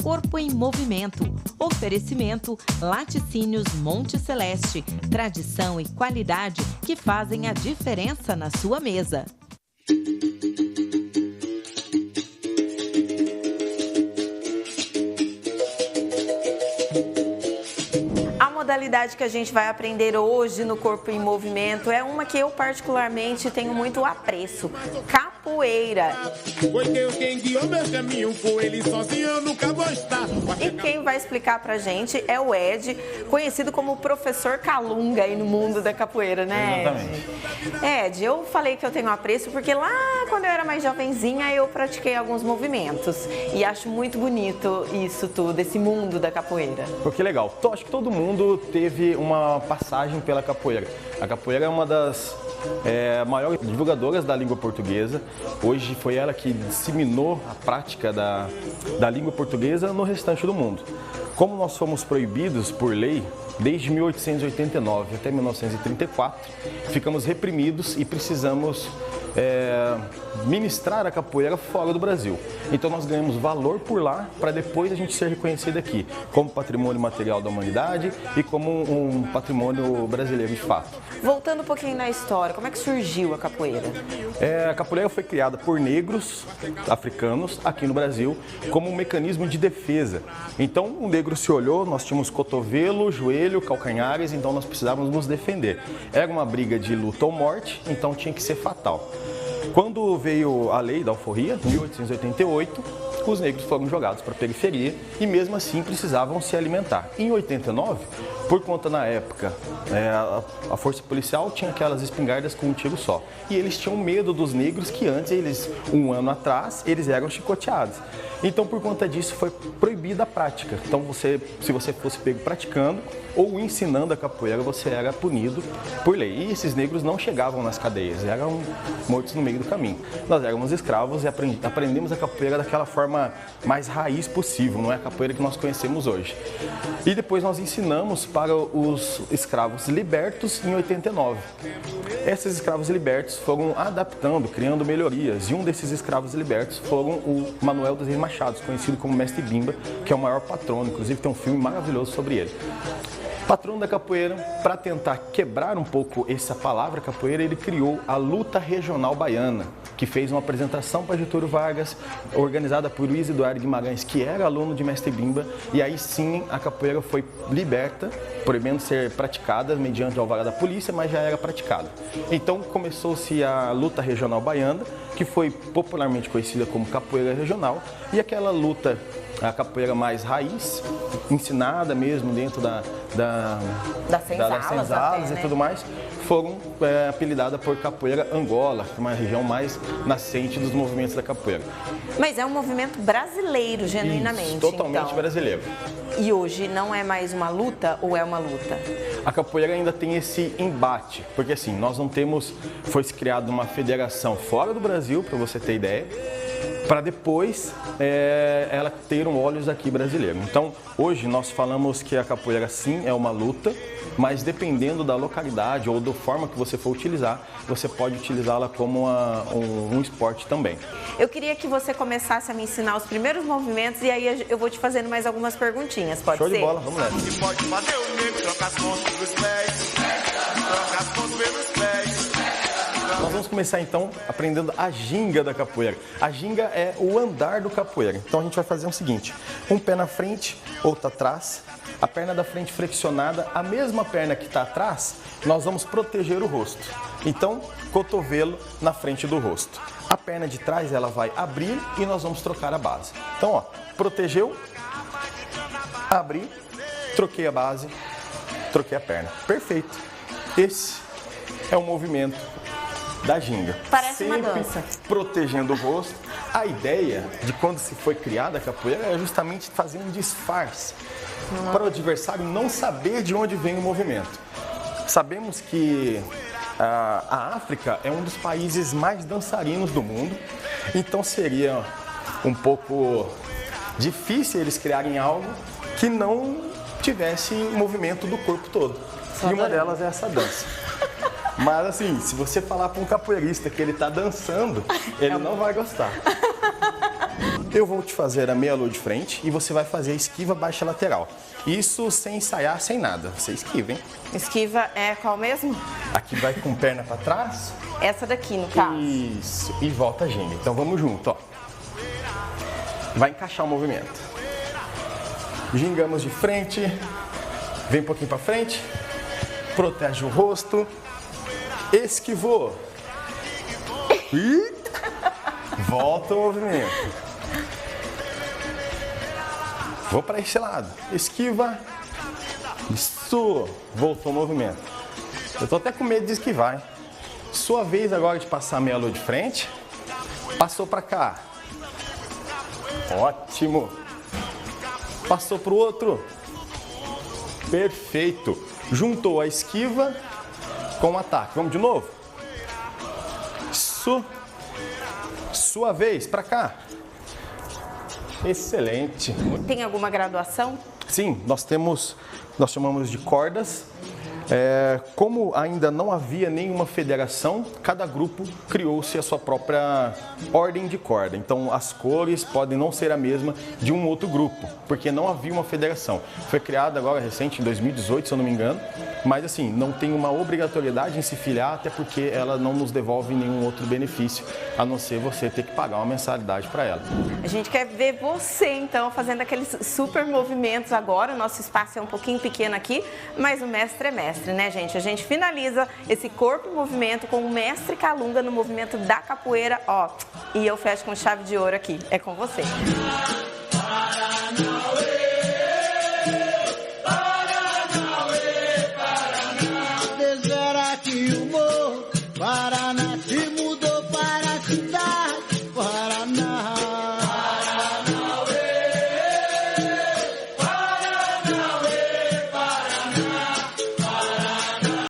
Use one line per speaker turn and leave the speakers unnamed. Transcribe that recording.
Corpo em Movimento. Oferecimento Laticínios Monte Celeste. Tradição e qualidade que fazem a diferença na sua mesa.
A modalidade que a gente vai aprender hoje no Corpo em Movimento é uma que eu particularmente tenho muito apreço: capoeira. E quem vai explicar pra gente é o Ed, conhecido como o professor Calunga aí no mundo da capoeira, né, Ed?
Exatamente.
Ed, eu falei que eu tenho apreço porque lá quando eu era mais jovenzinha eu pratiquei alguns movimentos e acho muito bonito isso tudo, esse mundo da capoeira.
Pô, que legal. Acho que todo mundo teve uma passagem pela capoeira. A capoeira é uma das maiores divulgadoras da língua portuguesa. Hoje foi ela que disseminou a prática da língua portuguesa no restante do mundo. Como nós fomos proibidos por lei desde 1889 até 1934, ficamos reprimidos e precisamos ministrar a capoeira fora do Brasil. Então nós ganhamos valor por lá para depois a gente ser reconhecido aqui como patrimônio material da humanidade e como um patrimônio brasileiro de fato.
Voltando um pouquinho na história, como é que surgiu a capoeira?
A capoeira foi criada por negros africanos aqui no Brasil como um mecanismo de defesa. Então o negro se olhou, nós tínhamos cotovelo, joelho, calcanhares, então nós precisávamos nos defender. Era uma briga de luta ou morte, então tinha que ser fatal. Quando veio a lei da alforria, em 1888, os negros foram jogados para a periferia e mesmo assim precisavam se alimentar. Em 89, por conta na época, a força policial tinha aquelas espingardas com um tiro só. E eles tinham medo dos negros que antes, um ano atrás, eles eram chicoteados. Então, por conta disso, foi proibida a prática. Então, se você fosse pego praticando ou ensinando a capoeira, você era punido por lei. E esses negros não chegavam nas cadeias, eram mortos no meio do caminho. Nós éramos escravos e aprendemos a capoeira daquela forma mais raiz possível, não é a capoeira que nós conhecemos hoje. E depois nós ensinamos para os escravos libertos em 89. Esses escravos libertos foram adaptando, criando melhorias. E um desses escravos libertos foram o Manuel dos Reis Machado, conhecido como Mestre Bimba, que é o maior patrono. Inclusive tem um filme maravilhoso sobre ele. Patrono da capoeira, para tentar quebrar um pouco essa palavra capoeira, ele criou a Luta Regional Baiana, que fez uma apresentação para Getúlio Vargas, organizada por Luiz Eduardo Guimarães, que era aluno de Mestre Bimba, e aí sim a capoeira foi liberta, proibendo ser praticada mediante o alvará da polícia, mas já era praticada. Então começou-se a Luta Regional Baiana, que foi popularmente conhecida como capoeira regional, e aquela luta, a capoeira mais raiz, ensinada mesmo dentro das senzalas e tudo mais, foram apelidadas por capoeira Angola, que é uma região mais nascente dos movimentos da capoeira.
Mas é um movimento brasileiro, genuinamente.
Isso, totalmente
então.
brasileiro.
E hoje não é mais uma luta ou é uma luta?
A capoeira ainda tem esse embate, porque assim, nós não temos, foi criada uma federação fora do Brasil, para você ter ideia, para depois ela ter um olhos aqui brasileiro. Então, hoje nós falamos que a capoeira sim é uma luta, mas dependendo da localidade ou da forma que você for utilizar, você pode utilizá-la como um esporte também.
Eu queria que você começasse a me ensinar os primeiros movimentos e aí eu vou te fazendo mais algumas perguntinhas, pode ser?
Show de bola, vamos nessa.
Pode fazer o nego, trocar as mãos pelos pés, trocar as mãos pelos pés.
Nós vamos começar então aprendendo a ginga da capoeira. A ginga é o andar do capoeira. Então a gente vai fazer o seguinte: um pé na frente, outro atrás, a perna da frente flexionada, a mesma perna que está atrás, nós vamos proteger o rosto. Então, cotovelo na frente do rosto. A perna de trás ela vai abrir e nós vamos trocar a base. Então, ó, protegeu, abri, troquei a base, troquei a perna. Perfeito. Esse é o movimento da ginga.
Parece uma
Sempre
dança.
protegendo o rosto. A ideia de quando se foi criada a capoeira é justamente fazer um disfarce para o adversário não saber de onde vem o movimento. Sabemos que a África é um dos países mais dançarinos do mundo, então seria um pouco difícil eles criarem algo que não tivesse movimento do corpo todo. E uma delas é essa dança. Mas assim, se você falar para um capoeirista que ele está dançando, ele não vai gostar. Eu vou te fazer a meia-lua de frente e você vai fazer a esquiva baixa lateral. Isso sem ensaiar, sem nada. Você esquiva, hein?
Esquiva é qual mesmo?
Aqui vai com perna para trás.
Essa daqui, no caso.
Isso. E volta a ginga. Então vamos junto, ó. Vai encaixar o movimento. Gingamos de frente. Vem um pouquinho para frente. Protege o rosto. Esquivou. E volta o movimento. Vou para esse lado. Esquiva. Isso. Voltou o movimento. Eu tô até com medo de esquivar, hein? Sua vez agora de passar a meia-lua de frente. Passou para cá. Ótimo. Passou para o outro. Perfeito. Juntou a esquiva com o ataque. Vamos de novo? Isso. Sua vez, para cá. Excelente.
Tem alguma graduação?
Sim, nós chamamos de cordas. Como ainda não havia nenhuma federação, cada grupo criou-se a sua própria ordem de corda. Então as cores podem não ser a mesma de um outro grupo, porque não havia uma federação. Foi criada agora recente, em 2018, se eu não me engano, mas assim, não tem uma obrigatoriedade em se filiar, até porque ela não nos devolve nenhum outro benefício, a não ser você ter que pagar uma mensalidade para ela.
A gente quer ver você, então, fazendo aqueles super movimentos agora. O nosso espaço é um pouquinho pequeno aqui, mas o mestre é mestre, né, gente? A gente finaliza esse corpo em movimento com o mestre Calunga no movimento da capoeira, ó. E eu fecho com chave de ouro aqui. É com você.